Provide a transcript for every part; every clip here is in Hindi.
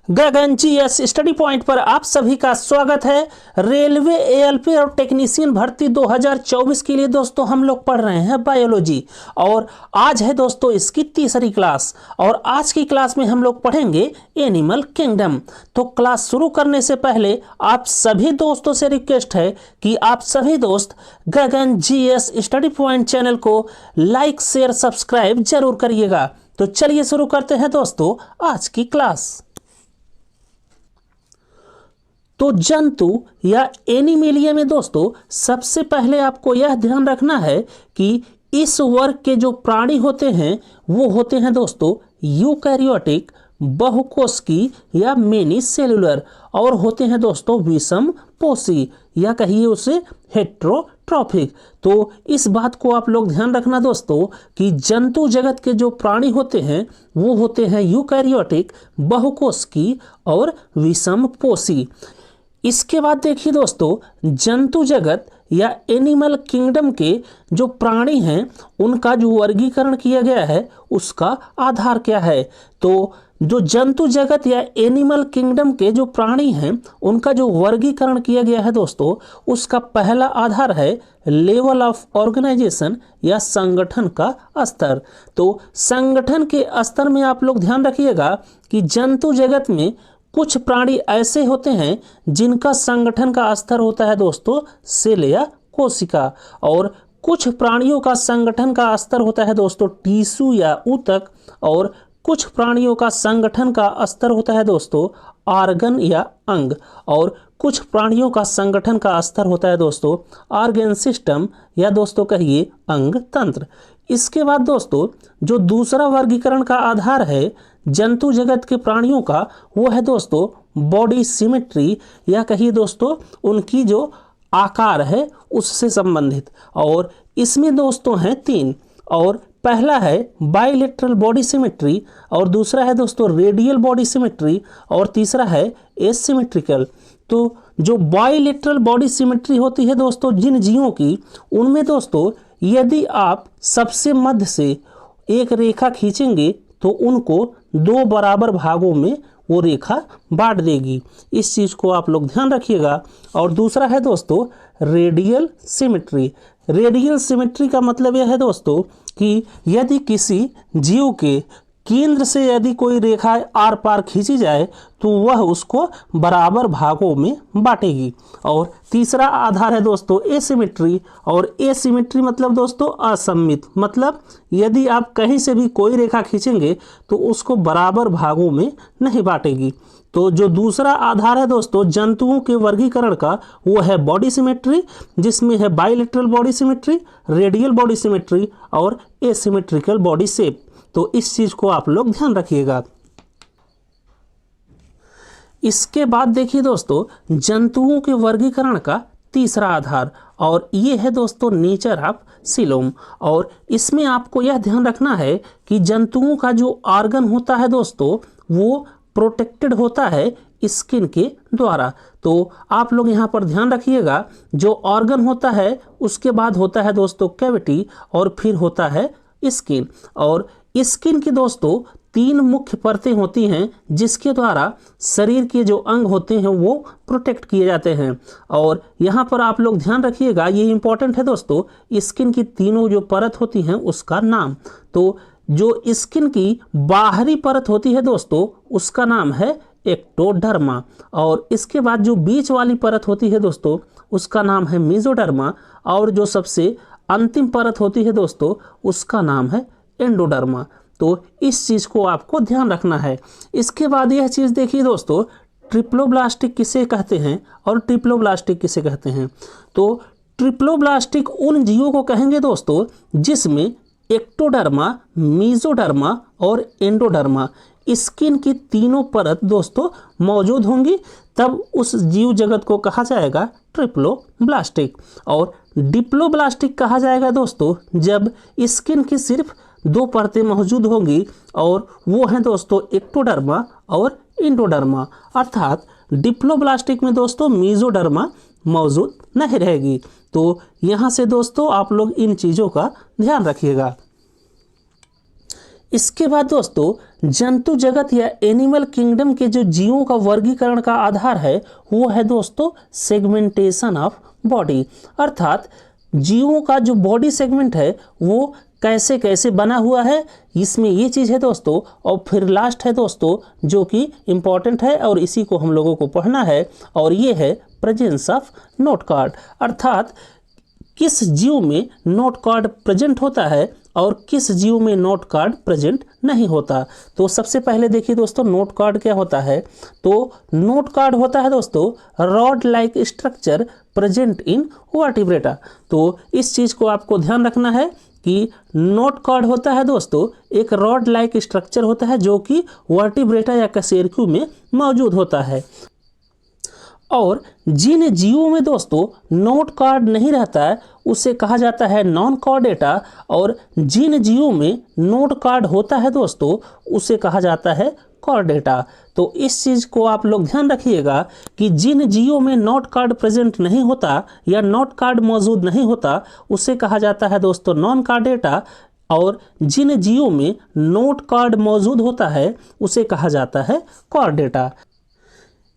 गगन जीएस स्टडी पॉइंट पर आप सभी का स्वागत है। रेलवे एएलपी और टेक्नीशियन भर्ती 2024 के लिए दोस्तों हम लोग पढ़ रहे हैं बायोलॉजी और आज है दोस्तों इसकी तीसरी क्लास और आज की क्लास में हम लोग पढ़ेंगे एनिमल किंगडम। तो क्लास शुरू करने से पहले आप सभी दोस्तों से रिक्वेस्ट है कि आप सभी दोस्त गगन जीएस स्टडी पॉइंट चैनल को लाइक शेयर सब्सक्राइब जरूर करिएगा। तो चलिए शुरू करते हैं दोस्तों आज की क्लास। तो जंतु या एनिमेलिया में दोस्तों सबसे पहले आपको यह ध्यान रखना है कि इस वर्ग के जो प्राणी होते हैं वो होते हैं दोस्तों यूकैरियोटिक, बहुकोशिकी या मेनी सेलुलर और होते हैं दोस्तों विषम पोषी या कहिए उसे हेट्रोट्रॉफिक। तो इस बात को आप लोग ध्यान रखना दोस्तों कि जंतु जगत के जो प्राणी होते हैं वो होते हैं यूकैरियोटिक, बहुकोशिकी और विषम पोषी। इसके बाद देखिए दोस्तों जंतु जगत या एनिमल किंगडम के जो प्राणी हैं उनका जो वर्गीकरण किया गया है उसका आधार क्या है। तो जो जंतु जगत या एनिमल किंगडम के जो प्राणी हैं उनका जो वर्गीकरण किया गया है दोस्तों उसका पहला आधार है लेवल ऑफ ऑर्गेनाइजेशन या संगठन का स्तर। तो संगठन के स्तर में आप लोग ध्यान रखिएगा कि जंतु जगत में कुछ प्राणी ऐसे होते हैं जिनका संगठन का स्तर होता है दोस्तों सेल या कोशिका और कुछ प्राणियों का संगठन का स्तर होता है दोस्तों टिश्यू या ऊतक और कुछ प्राणियों का संगठन का स्तर होता है दोस्तों ऑर्गन या अंग और कुछ प्राणियों का संगठन का स्तर होता है दोस्तों ऑर्गन सिस्टम या दोस्तों कहिए अंग तंत्र। इसके बाद दोस्तों जो दूसरा वर्गीकरण का आधार है जंतु जगत के प्राणियों का वो है दोस्तों बॉडी सिमेट्री या कहिए दोस्तों उनकी जो आकार है उससे संबंधित और इसमें दोस्तों हैं तीन और पहला है बाइलेटरल बॉडी सिमेट्री और दूसरा है दोस्तों रेडियल बॉडी सिमेट्री और तीसरा है एसिमेट्रिकल। तो जो बाइलेटरल बॉडी सिमेट्री होती है दोस्तों जिन जीवों की उनमें दोस्तों यदि आप सबसे मध्य से एक रेखा खींचेंगे तो उनको दो बराबर भागों में वो रेखा बांट देगी। इस चीज़ को आप लोग ध्यान रखिएगा। और दूसरा है दोस्तों रेडियल सिमेट्री। रेडियल सिमेट्री का मतलब यह है दोस्तों कि यदि किसी जीव के केंद्र से यदि कोई रेखा आर पार खींची जाए तो वह उसको बराबर भागों में बांटेगी। और तीसरा आधार है दोस्तों एसिमेट्री और एसिमेट्री मतलब दोस्तों असममित, मतलब यदि आप कहीं से भी कोई रेखा खींचेंगे तो उसको बराबर भागों में नहीं बांटेगी। तो जो दूसरा आधार है दोस्तों जंतुओं के वर्गीकरण का वो है बॉडी सिमेट्री जिसमें है bilateral body symmetry, radial body symmetry और एसिमेट्रिकल बॉडी शेप। तो इस चीज को आप लोग ध्यान रखिएगा। इसके बाद देखिए दोस्तों जंतुओं के वर्गीकरण का तीसरा आधार और ये है दोस्तों नेचर ऑफ सीलोम और इसमें आपको यह ध्यान रखना है कि जंतुओं का जो ऑर्गन होता है दोस्तों वो प्रोटेक्टेड होता है स्किन के द्वारा। तो आप लोग यहाँ पर ध्यान रखिएगा जो ऑर्गन होता है उसके बाद होता है दोस्तों कैविटी और फिर होता है स्किन और स्किन की दोस्तों तीन मुख्य परतें होती हैं जिसके द्वारा शरीर के जो अंग होते हैं वो प्रोटेक्ट किए जाते हैं। और यहाँ पर आप लोग ध्यान रखिएगा ये इंपॉर्टेंट है दोस्तों स्किन की तीनों जो परत होती हैं उसका नाम। तो जो स्किन की बाहरी परत होती है दोस्तों उसका नाम है एक्टोडर्मा और इसके बाद जो बीच वाली परत होती है दोस्तों उसका नाम है मेसोडर्मा और जो सबसे अंतिम परत होती है दोस्तों उसका नाम है एंडोडर्मा। तो इस चीज़ को आपको ध्यान रखना है। इसके बाद यह चीज़ देखिए दोस्तों ट्रिप्लोब्लास्टिक किसे कहते हैं और ट्रिप्लोब्लास्टिक किसे कहते हैं। तो ट्रिप्लोब्लास्टिक उन जीवों को कहेंगे दोस्तों जिसमें एक्टोडर्मा, मेसोडर्मा और एंडोडर्मा स्किन की तीनों परत दोस्तों मौजूद होंगी तब उस जीव जगत को कहा जाएगा ट्रिप्लोब्लास्टिक। और डिप्लोब्लास्टिक कहा जाएगा दोस्तों जब स्किन की सिर्फ दो परतें मौजूद होंगी और वो हैं दोस्तों एक्टोडर्मा और एंडोडर्मा, अर्थात डिप्लोब्लास्टिक में दोस्तों मेसोडर्मा मौजूद नहीं रहेगी। तो यहाँ से दोस्तों आप लोग इन चीज़ों का ध्यान रखिएगा। इसके बाद दोस्तों जंतु जगत या एनिमल किंगडम के जो जीवों का वर्गीकरण का आधार है वो है दोस्तों सेगमेंटेशन ऑफ बॉडी, अर्थात जीवों का जो बॉडी सेगमेंट है वो कैसे कैसे बना हुआ है, इसमें ये चीज़ है दोस्तों। और फिर लास्ट है दोस्तों जो कि इम्पॉर्टेंट है और इसी को हम लोगों को पढ़ना है, और ये है प्रेजेंस ऑफ नोट कार्ड, अर्थात किस जीव में नोट कार्ड प्रेजेंट होता है और किस जीव में नोट कार्ड प्रेजेंट नहीं होता। तो सबसे पहले देखिए दोस्तों नोट कार्ड क्या होता है। तो नोट कार्ड होता है दोस्तों rod like structure present in vertebrata. तो इस चीज़ को आपको ध्यान रखना है कि नोट कार्ड होता है दोस्तों एक रॉड लाइक स्ट्रक्चर होता है जो कि वर्टिब्रेटा या कशेरुकी में मौजूद होता है। और जिन जीवों में दोस्तों नोट कार्ड नहीं रहता है उसे कहा जाता है नॉन कॉर्डेटा, और जिन जीवों में नोट कार्ड होता है दोस्तों उसे कहा जाता है कॉर्डेटा। तो इस चीज़ को आप लोग ध्यान रखिएगा कि जिन जीवों में नोट कार्ड प्रेजेंट नहीं होता या नोट कार्ड मौजूद नहीं होता उसे कहा जाता है दोस्तों नॉन कॉर्डेटा, और जिन जीवों में नोट कार्ड मौजूद होता है उसे कहा जाता है कॉर्डेटा।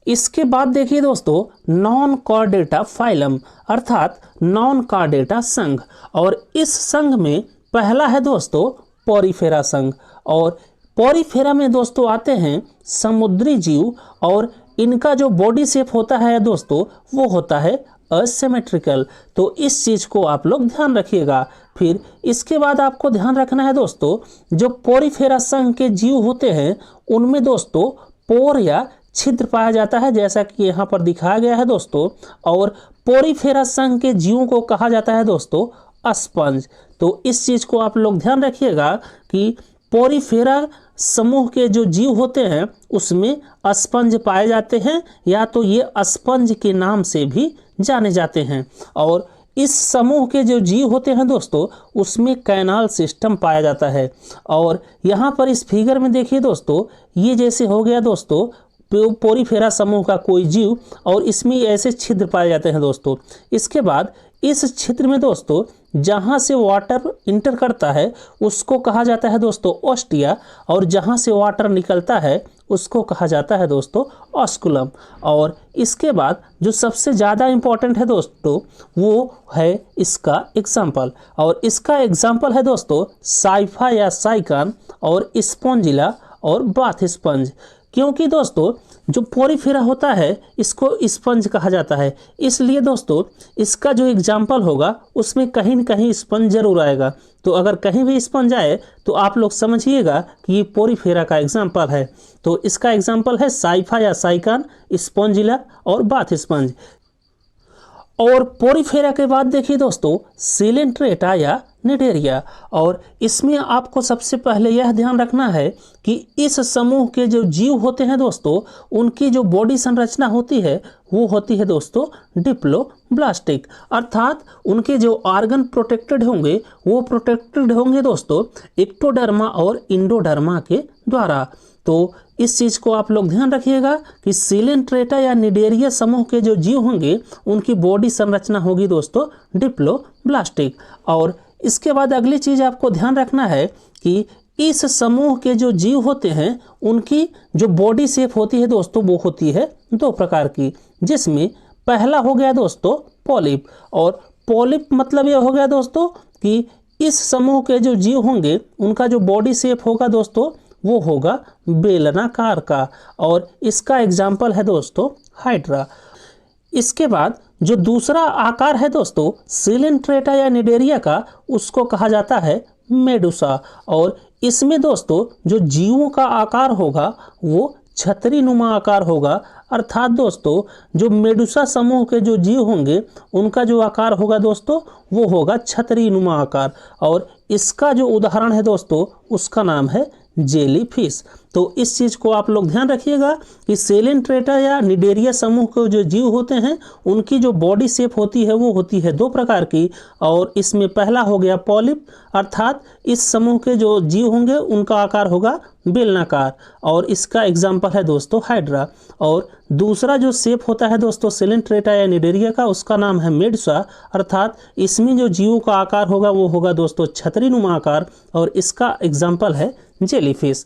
इसके बाद देखिए दोस्तों नॉन कॉर्डेटा फाइलम, अर्थात नॉन कॉर्डेटा संघ, और इस संघ में पहला है दोस्तों पोरीफेरा संघ। और पोरीफेरा में दोस्तों आते हैं समुद्री जीव, और इनका जो बॉडी शेप होता है दोस्तों वो होता है असिमेट्रिकल। तो इस चीज़ को आप लोग ध्यान रखिएगा। फिर इसके बाद आपको ध्यान रखना है दोस्तों जो पोरीफेरा संघ के जीव होते हैं उनमें दोस्तों पोर या छिद्र पाया जाता है, जैसा कि यहाँ पर दिखाया गया है दोस्तों। और पोरीफेरा संघ के जीवों को कहा जाता है दोस्तों स्पंज। तो इस चीज़ को आप लोग ध्यान रखिएगा कि पोरीफेरा समूह के जो जीव होते हैं उसमें स्पंज पाए जाते हैं, या तो ये स्पंज के नाम से भी जाने जाते हैं। और इस समूह के जो जीव होते हैं दोस्तों उसमें कैनाल सिस्टम पाया जाता है। और यहाँ पर इस फिगर में देखिए दोस्तों ये जैसे हो गया दोस्तों पोरीफेरा समूह का कोई जीव, और इसमें ऐसे छिद्र पाए जाते हैं दोस्तों। इसके बाद इस छिद्र में दोस्तों जहाँ से वाटर इंटर करता है उसको कहा जाता है दोस्तों ऑस्टिया, और जहाँ से वाटर निकलता है उसको कहा जाता है दोस्तों ऑस्कुलम। और इसके बाद जो सबसे ज़्यादा इम्पॉर्टेंट है दोस्तों वो है इसका एग्जाम्पल, और इसका एग्जाम्पल है दोस्तों साइफा या साइकान और स्पॉन्जिला और बाथ स्पंज। क्योंकि दोस्तों जो पोरीफेरा होता है इसको स्पंज कहा जाता है, इसलिए दोस्तों इसका जो एग्जाम्पल होगा उसमें कहीं न कहीं स्पंज जरूर आएगा। तो अगर कहीं भी स्पंज आए तो आप लोग समझिएगा कि ये पोरीफेरा का एग्जाम्पल है। तो इसका एग्जाम्पल है साइफा या साइकान, स्पॉन्जिला और बाथ स्पंज। और पोरीफेरा के बाद देखिए दोस्तों सिलेंट्रेटा या निडेरिया, और इसमें आपको सबसे पहले यह ध्यान रखना है कि इस समूह के जो जीव होते हैं दोस्तों उनकी जो बॉडी संरचना होती है वो होती है दोस्तों डिप्लोब्लास्टिक, अर्थात उनके जो ऑर्गन प्रोटेक्टेड होंगे वो प्रोटेक्टेड होंगे दोस्तों एक्टोडर्मा और इंडोडर्मा के द्वारा। तो इस चीज़ को आप लोग ध्यान रखिएगा कि सिलेंट्रेटा या निडेरिया समूह के जो जीव होंगे उनकी बॉडी संरचना होगी दोस्तों डिप्लोब्लास्टिक। और इसके बाद अगली चीज़ आपको ध्यान रखना है कि इस समूह के जो जीव होते हैं उनकी जो बॉडी शेप होती है दोस्तों वो होती है दो प्रकार की, जिसमें पहला हो गया दोस्तों पॉलिप। और पॉलिप मतलब ये हो गया दोस्तों कि इस समूह के जो जीव होंगे उनका जो बॉडी शेप होगा दोस्तों वो होगा बेलनाकार का, और इसका एग्जाम्पल है दोस्तों हाइड्रा। इसके बाद जो दूसरा आकार है दोस्तों सिलेंट्रेटा या निडेरिया का उसको कहा जाता है मेडुसा, और इसमें दोस्तों जो जीवों का आकार होगा वो छतरी नुमा आकार होगा, अर्थात दोस्तों जो मेडुसा समूह के जो जीव होंगे उनका जो आकार होगा दोस्तों वो होगा छतरी नुमा आकार। और इसका जो उदाहरण है दोस्तों उसका नाम है जेली फिश। तो इस चीज़ को आप लोग ध्यान रखिएगा कि सिलेंट्रेटा या निडेरिया समूह के जो जीव होते हैं उनकी जो बॉडी शेप होती है वो होती है दो प्रकार की, और इसमें पहला हो गया पॉलिप, अर्थात इस समूह के जो जीव होंगे उनका आकार होगा बेलनाकार, और इसका एग्जाम्पल है दोस्तों हाइड्रा। और दूसरा जो शेप होता है दोस्तों सिलेंट्रेटा या निडेरिया का उसका नाम है मेडुसा, अर्थात इसमें जो जीवों का आकार होगा वो होगा दोस्तों छतरी नुमा आकार, और इसका एग्जाम्पल है जेलीफिश।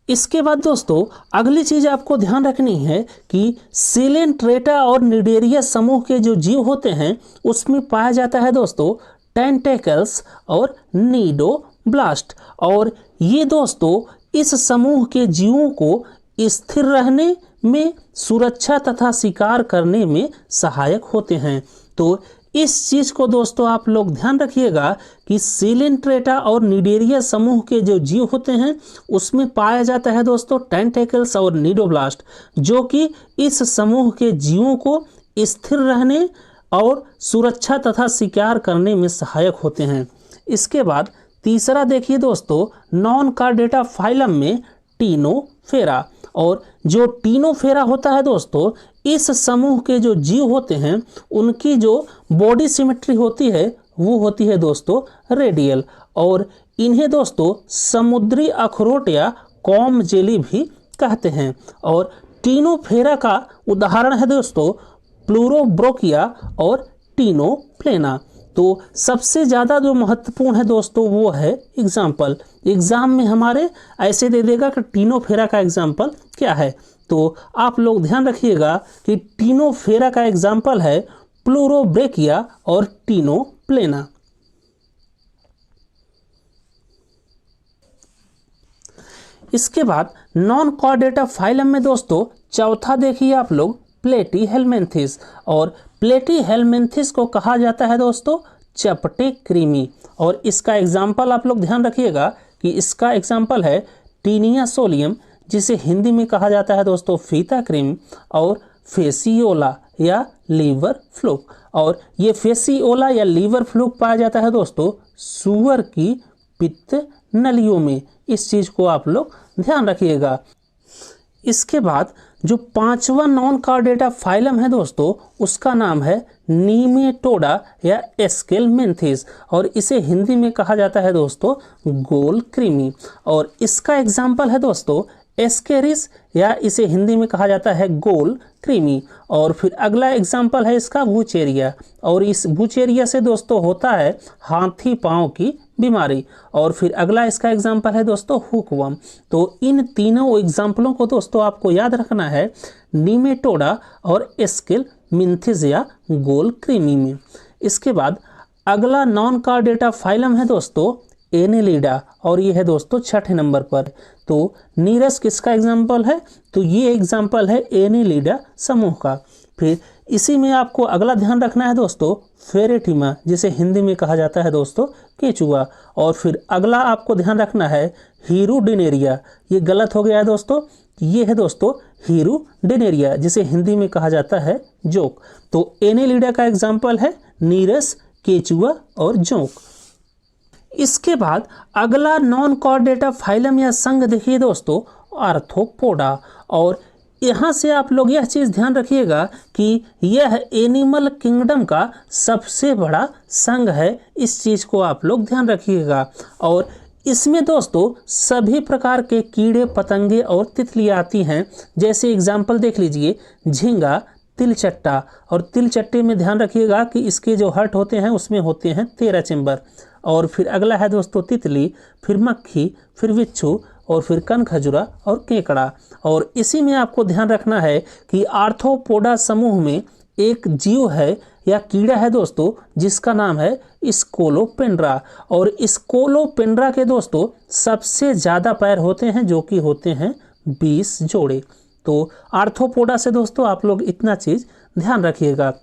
इसके बाद दोस्तों अगली चीज आपको ध्यान रखनी है कि सिलेंट्रेटा और निडेरिया समूह के जो जीव होते हैं उसमें पाया जाता है दोस्तों टेंटेकल्स और नीडोब्लास्ट। और ये दोस्तों इस समूह के जीवों को स्थिर रहने में, सुरक्षा तथा शिकार करने में सहायक होते हैं। तो इस चीज को दोस्तों आप लोग ध्यान रखिएगा कि सिलेंट्रेटा और निडेरिया समूह के जो जीव होते हैं उसमें पाया जाता है दोस्तों टेंटेकल्स और नीडोब्लास्ट, जो कि इस समूह के जीवों को स्थिर रहने और सुरक्षा तथा शिकार करने में सहायक होते हैं। इसके बाद तीसरा देखिए दोस्तों नॉन कार्डेटा फाइलम में टीनोफेरा। और जो टीनोफेरा होता है दोस्तों इस समूह के जो जीव होते हैं उनकी जो बॉडी सिमेट्री होती है वो होती है दोस्तों रेडियल। और इन्हें दोस्तों समुद्री अखरोट या कॉम जेली भी कहते हैं। और टीनोफेरा का उदाहरण है दोस्तों प्लूरोब्रोकिया और टीनोप्लेना। तो सबसे ज़्यादा जो महत्वपूर्ण है दोस्तों वो है एग्जाम्पल। एग्जाम में हमारे ऐसे दे देगा कि टीनोफेरा का एग्जाम्पल क्या है, तो आप लोग ध्यान रखिएगा कि टीनोफेरा का एग्जाम्पल है प्लूरोब्रेकिया और टीनोप्लेना। इसके बाद नॉन कॉर्डेटा फाइलम में दोस्तों चौथा देखिए आप लोग प्लेटीहेल्मिन्थिस। और प्लेटीहेल्मिन्थिस को कहा जाता है दोस्तों चपटे कृमि। और इसका एग्जाम्पल आप लोग ध्यान रखिएगा कि इसका एग्जाम्पल है टीनिया सोलियम, जिसे हिंदी में कहा जाता है दोस्तों फीता कृमि, और फेसियोला या लीवर फ्लूक। और ये फेसियोला या लीवर फ्लूक पाया जाता है दोस्तों सुअर की पित्त नलियों में। इस चीज को आप लोग ध्यान रखिएगा। इसके बाद जो पांचवा नॉन कॉर्डेटा फाइलम है दोस्तों उसका नाम है नीमेटोडा या एस्केलमेंथिस, और इसे हिंदी में कहा जाता है दोस्तों गोल कृमि। और इसका एग्जाम्पल है दोस्तों एस्केरिस, या इसे हिंदी में कहा जाता है गोल कृमि। और फिर अगला एग्जाम्पल है इसका वुचेरिया, और इस वुचेरिया से दोस्तों होता है हाथी पांव की बीमारी। और फिर अगला इसका एग्जाम्पल है दोस्तों हुकवर्म। तो इन तीनों एग्जाम्पलों को दोस्तों आपको याद रखना है नीमेटोडा और एस्केलमेंथिस या गोल कृमि में। इसके बाद अगला नॉन कॉर्डेटा फाइलम है दोस्तों एनेलिडा, और ये है दोस्तों छठे नंबर पर। तो नीरस किसका एग्जाम्पल है, तो ये एग्जाम्पल है एनेलिडा समूह का। फिर इसी में आपको अगला ध्यान रखना है दोस्तों फेरेटिमा, जिसे हिंदी में कहा जाता है दोस्तों केचुआ। और फिर अगला आपको ध्यान रखना है हीरोडिनेरिया। ये गलत हो गया है दोस्तों, ये है दोस्तों हीरोडिनेरिया, जिसे हिंदी में कहा जाता है जोंक। तो एनेलिडा का एग्जाम्पल है नीरस, केचुआ और जोंक। इसके बाद अगला नॉन कॉर्डेटा फाइलम या संघ देखिए दोस्तों आर्थ्रोपोडा। और यहाँ से आप लोग यह चीज़ ध्यान रखिएगा कि यह एनिमल किंगडम का सबसे बड़ा संघ है। इस चीज़ को आप लोग ध्यान रखिएगा। और इसमें दोस्तों सभी प्रकार के कीड़े पतंगे और तितलियाँ आती हैं। जैसे एग्जाम्पल देख लीजिए झींगा, तिलचट्टा। और तिलचट्टे में ध्यान रखिएगा कि इसके जो हर्ट होते हैं उसमें होते हैं 13 चेम्बर। और फिर अगला है दोस्तों तितली, फिर मक्खी, फिर बिच्छू, और फिर कनखजुरा और केकड़ा। और इसी में आपको ध्यान रखना है कि आर्थ्रोपोडा समूह में एक जीव है या कीड़ा है दोस्तों जिसका नाम है स्कोलोपेंड्रा। और स्कोलोपेंड्रा के दोस्तों सबसे ज़्यादा पैर होते हैं, जो कि होते हैं 20 जोड़े। तो आर्थ्रोपोडा से दोस्तों आप लोग इतना चीज़ ध्यान रखिएगा।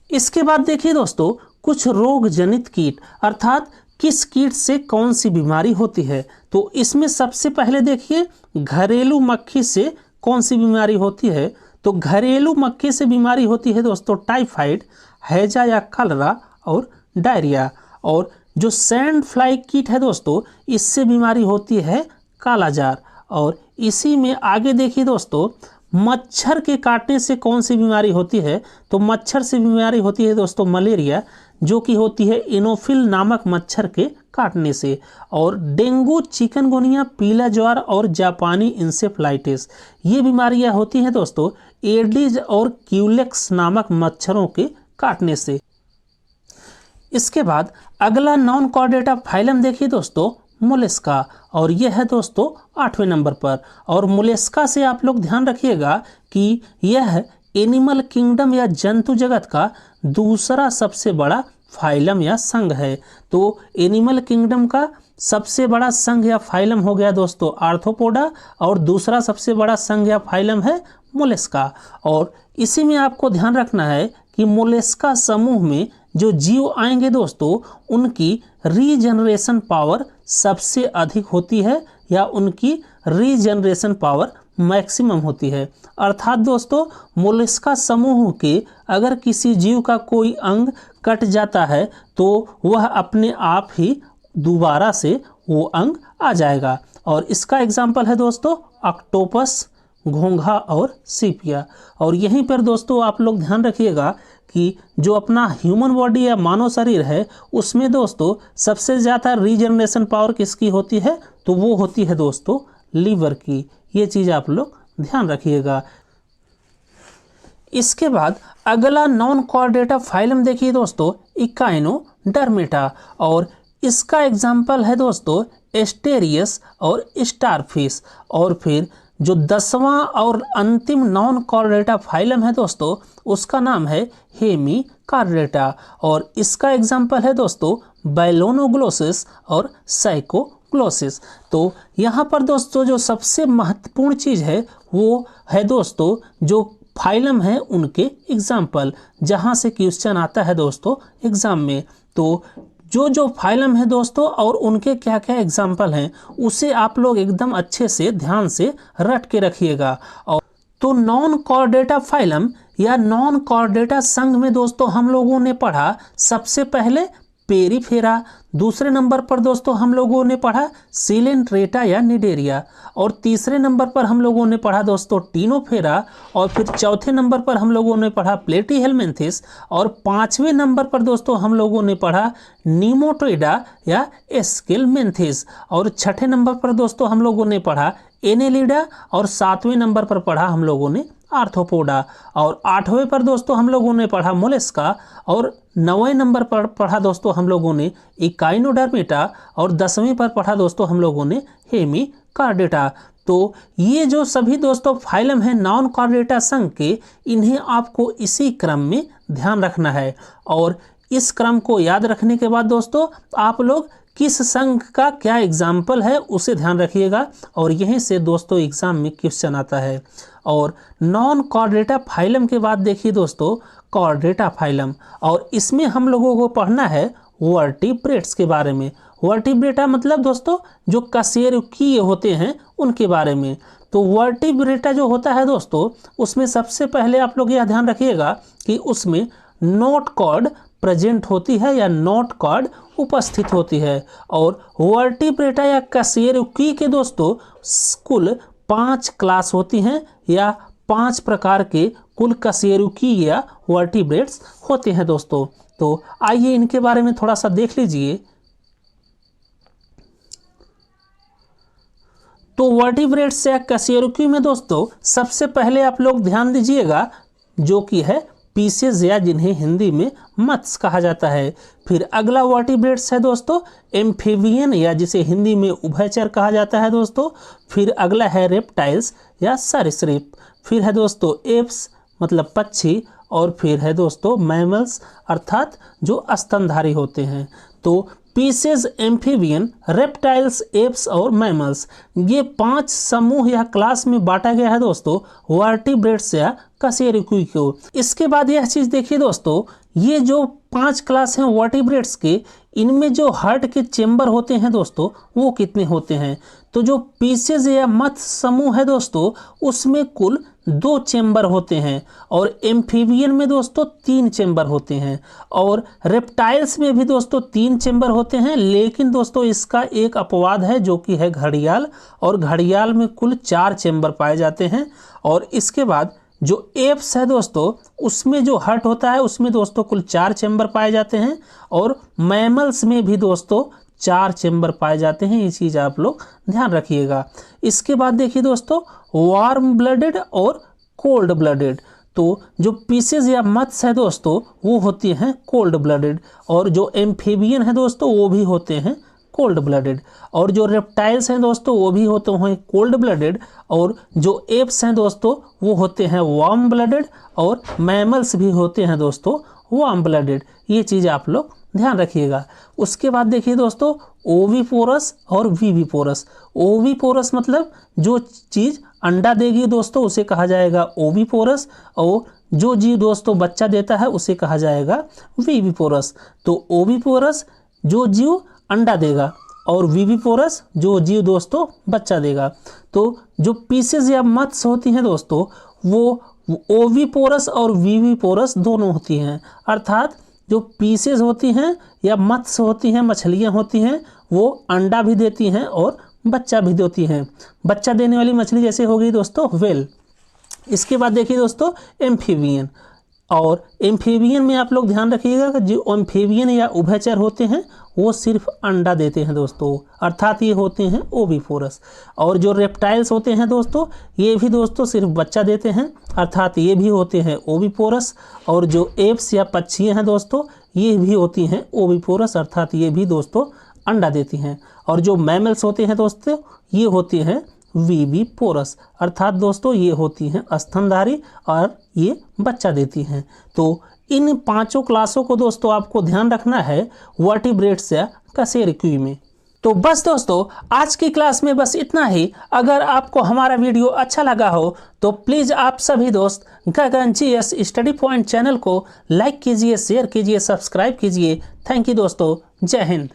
इसके बाद देखिए दोस्तों कुछ रोग जनित कीट, अर्थात किस कीट से कौन सी बीमारी होती है। तो इसमें सबसे पहले देखिए घरेलू मक्खी से कौन सी बीमारी होती है। तो घरेलू मक्खी से बीमारी होती है दोस्तों टाइफाइड, हैजा या कलरा और डायरिया। और जो सैंड फ्लाई कीट है दोस्तों इससे बीमारी होती है कालाजार। और इसी में आगे देखिए दोस्तों मच्छर के काटने से कौन सी बीमारी होती है। तो मच्छर से बीमारी होती है दोस्तों मलेरिया, जो कि होती है एनोफिल नामक मच्छर के काटने से। और डेंगू, चिकनगुनिया, पीला ज्वार और जापानी इंसेफ्लाइटिस, ये बीमारियां होती हैं दोस्तों एडिज और क्यूलेक्स नामक मच्छरों के काटने से। इसके बाद अगला नॉन कॉर्डेटा फाइलम देखिए दोस्तों, मोलस्का, और यह है दोस्तों 8वें नंबर पर। और मोलस्का से आप लोग ध्यान रखिएगा कि यह एनिमल किंगडम या जंतु जगत का दूसरा सबसे बड़ा फाइलम या संघ है। तो एनिमल किंगडम का सबसे बड़ा संघ या फाइलम हो गया दोस्तों आर्थ्रोपोडा, और दूसरा सबसे बड़ा संघ या फाइलम है मोलस्का। और इसी में आपको ध्यान रखना है कि मोलस्का समूह में जो जीव आएंगे दोस्तों, उनकी रीजनरेशन पावर सबसे अधिक होती है, या उनकी रीजनरेशन पावर मैक्सिमम होती है। अर्थात दोस्तों मोलस्का समूह के अगर किसी जीव का कोई अंग कट जाता है तो वह अपने आप ही दोबारा से वो अंग आ जाएगा। और इसका एग्जाम्पल है दोस्तों ऑक्टोपस, घोंघा और सीपिया। और यहीं पर दोस्तों आप लोग ध्यान रखिएगा कि जो अपना ह्यूमन बॉडी या मानव शरीर है, उसमें दोस्तों सबसे ज़्यादा रीजनरेशन पावर किसकी होती है, तो वो होती है दोस्तों लीवर की। ये चीज़ आप लोग ध्यान रखिएगा। इसके बाद अगला नॉन कॉर्डेटा फाइलम देखिए दोस्तों, इकाइनोडर्मेटा, और इसका एग्जाम्पल है दोस्तों एस्टेरियस और स्टारफिश। और फिर जो 10वां और अंतिम नॉन कॉर्डेटा फाइलम है दोस्तों, उसका नाम है हेमिकॉर्डेटा, और इसका एग्जाम्पल है दोस्तों बैलोनोग्लोसिस और साइकोग्लोसिस। तो यहाँ पर दोस्तों जो सबसे महत्वपूर्ण चीज़ है वो है दोस्तों जो फाइलम है उनके एग्जाम्पल, जहाँ से क्वेश्चन आता है दोस्तों एग्जाम में। तो जो फाइलम है दोस्तों और उनके क्या क्या एग्जाम्पल हैं, उसे आप लोग एकदम अच्छे से ध्यान से रट के रखिएगा। और तो नॉन कॉर्डेटा फाइलम या नॉन कॉर्डेटा संघ में दोस्तों हम लोगों ने पढ़ा सबसे पहले पेरिफेरा, दूसरे नंबर पर दोस्तों हम लोगों ने पढ़ा सिलेंट्रेटा या निडेरिया, और तीसरे नंबर पर हम लोगों ने पढ़ा दोस्तों टीनोफेरा, और फिर चौथे नंबर पर हम लोगों ने पढ़ा प्लेटीहेलमिन्थिस, और 5वें नंबर पर दोस्तों हम लोगों ने पढ़ा नीमोटोइडा या एस्केलमेंथिस, और 6ठे नंबर पर दोस्तों हम लोगों ने पढ़ा एनेलिडा, और 7वें नंबर पर पढ़ा हम लोगों ने आर्थ्रोपोडा, और 8वें पर दोस्तों हम लोगों ने पढ़ा मोलस्का, और 9वें नंबर पर पढ़ा दोस्तों हम लोगों ने इकाइनोडर्मेटा, और 10वें पर पढ़ा दोस्तों हम लोगों ने हेमिकॉर्डेटा। तो ये जो सभी दोस्तों फाइलम हैं नॉन कॉर्डेटा संघ के, इन्हें आपको इसी क्रम में ध्यान रखना है। और इस क्रम को याद रखने के बाद दोस्तों आप लोग किस संघ का क्या एग्जाम्पल है उसे ध्यान रखिएगा, और यहीं से दोस्तों एग्जाम में क्वेश्चन आता है। और नॉन कॉर्डेटा फाइलम के बाद देखिए दोस्तों कॉर्डेटा फाइलम, और इसमें हम लोगों को पढ़ना है वर्टिब्रेट्स के बारे में। वर्टिब्रेटा मतलब दोस्तों जो कशेरुकीय होते हैं उनके बारे में। तो वर्टिब्रेटा जो होता है दोस्तों, उसमें सबसे पहले आप लोग यह ध्यान रखिएगा कि उसमें नोट कॉर्ड प्रेजेंट होती है या नोट कॉर्ड उपस्थित होती है। और वर्टिब्रेटा या कशेरुकी के दोस्तों कुल 5 क्लास होती हैं, या 5 प्रकार के कुल कशेरुकी या वर्टिब्रेट्स होते हैं दोस्तों। तो आइए इनके बारे में थोड़ा सा देख लीजिए। तो वर्टिब्रेट्स या कशेरुकी में दोस्तों सबसे पहले आप लोग ध्यान दीजिएगा जो कि है पीसेज, या जिन्हें हिंदी में मत्स्य कहा जाता है। फिर अगला वर्टिब्रेट्स है दोस्तों एम्फीबियन, या जिसे हिंदी में उभयचर कहा जाता है दोस्तों। फिर अगला है रेप्टाइल्स या सरीसृप। फिर है दोस्तों एप्स मतलब पक्षी, और फिर है दोस्तों मैमल्स अर्थात जो स्तनधारी होते हैं। तो पीसेज, एम्फीबियन, रेप्टाइल्स, एप्स और मैमल्स, ये 5 समूह या क्लास में बांटा गया है दोस्तों वर्टिब्रेट्स या कशेरुकी को। इसके बाद यह चीज़ देखिए दोस्तों, ये जो 5 क्लास हैं वर्टिब्रेट्स के, इनमें जो हार्ट के चेंबर होते हैं दोस्तों वो कितने होते हैं। तो जो पीसेज या मत्स्य समूह है दोस्तों उसमें कुल 2 चेंबर होते हैं, और एम्फीबियन में दोस्तों 3 चेंबर होते हैं, और रेप्टाइल्स में भी दोस्तों 3 चेंबर होते हैं। लेकिन दोस्तों इसका एक अपवाद है जो कि है घड़ियाल, और घड़ियाल में कुल 4 चेंबर पाए जाते हैं। और इसके बाद जो एप्स है दोस्तों उसमें जो हार्ट होता है उसमें दोस्तों कुल 4 चेंबर पाए जाते हैं, और मैमल्स में भी दोस्तों 4 चेंबर पाए जाते हैं। ये चीज़ आप लोग ध्यान रखिएगा। इसके बाद देखिए दोस्तों वार्म ब्लडेड और कोल्ड ब्लडेड। तो जो पीसेज या मत्स्य है दोस्तों वो होती हैं कोल्ड ब्लडेड, और जो एम्फीबियन है दोस्तों वो भी होते हैं कोल्ड ब्लडेड, और जो रेप्टाइल्स हैं दोस्तों वो भी होते हैं कोल्ड ब्लडेड, और जो एप्स हैं दोस्तों वो होते हैं वार्म ब्लडेड, और मैमल्स भी होते हैं दोस्तों वार्म ब्लडेड। ये चीज़ आप लोग ध्यान रखिएगा। उसके बाद देखिए दोस्तों ओविपोरस और वीविपोरस। ओविपोरस मतलब जो चीज़ अंडा देगी दोस्तों उसे कहा जाएगा ओविपोरस, और जो जीव दोस्तों बच्चा देता है उसे कहा जाएगा वीविपोरस। तो ओविपोरस जो जीव अंडा देगा, और वीविपोरस जो जीव दोस्तों बच्चा देगा। तो जो पीसेज या मत्स्य होती हैं दोस्तों वो ओविपोरस और वीविपोरस दोनों होती हैं। अर्थात जो पीसेज होती हैं या मत्स्य होती हैं, मछलियाँ होती हैं, वो अंडा भी देती हैं और बच्चा भी देती हैं। बच्चा देने वाली मछली जैसे हो गई दोस्तों व्हेल। इसके बाद देखिए दोस्तों एम्फीबियन, और एम्फीबियन में आप लोग ध्यान रखिएगा कि जो एम्फीबियन या उभयचर होते हैं वो सिर्फ अंडा देते हैं दोस्तों, अर्थात ये होते हैं ओविपोरस। और जो रेप्टाइल्स होते हैं दोस्तों ये भी दोस्तों सिर्फ बच्चा देते हैं, अर्थात ये भी होते हैं ओविपोरस। और जो एप्स या पक्षियाँ हैं दोस्तों ये भी होती हैं ओविपोरस, अर्थात ये भी दोस्तों अंडा देती हैं। और जो मैमल्स होते हैं दोस्तों ये होते हैं वीविपोरस, अर्थात दोस्तों ये होती हैं स्तनधारी और ये बच्चा देती हैं। तो इन पांचों क्लासों को दोस्तों आपको ध्यान रखना है वर्टिब्रेट्स या कशेरुकी में। तो बस दोस्तों आज की क्लास में बस इतना ही। अगर आपको हमारा वीडियो अच्छा लगा हो तो प्लीज़ आप सभी दोस्त गगन GS स्टडी पॉइंट चैनल को लाइक कीजिए, शेयर कीजिए, सब्सक्राइब कीजिए। थैंक यू दोस्तों, जय हिंद।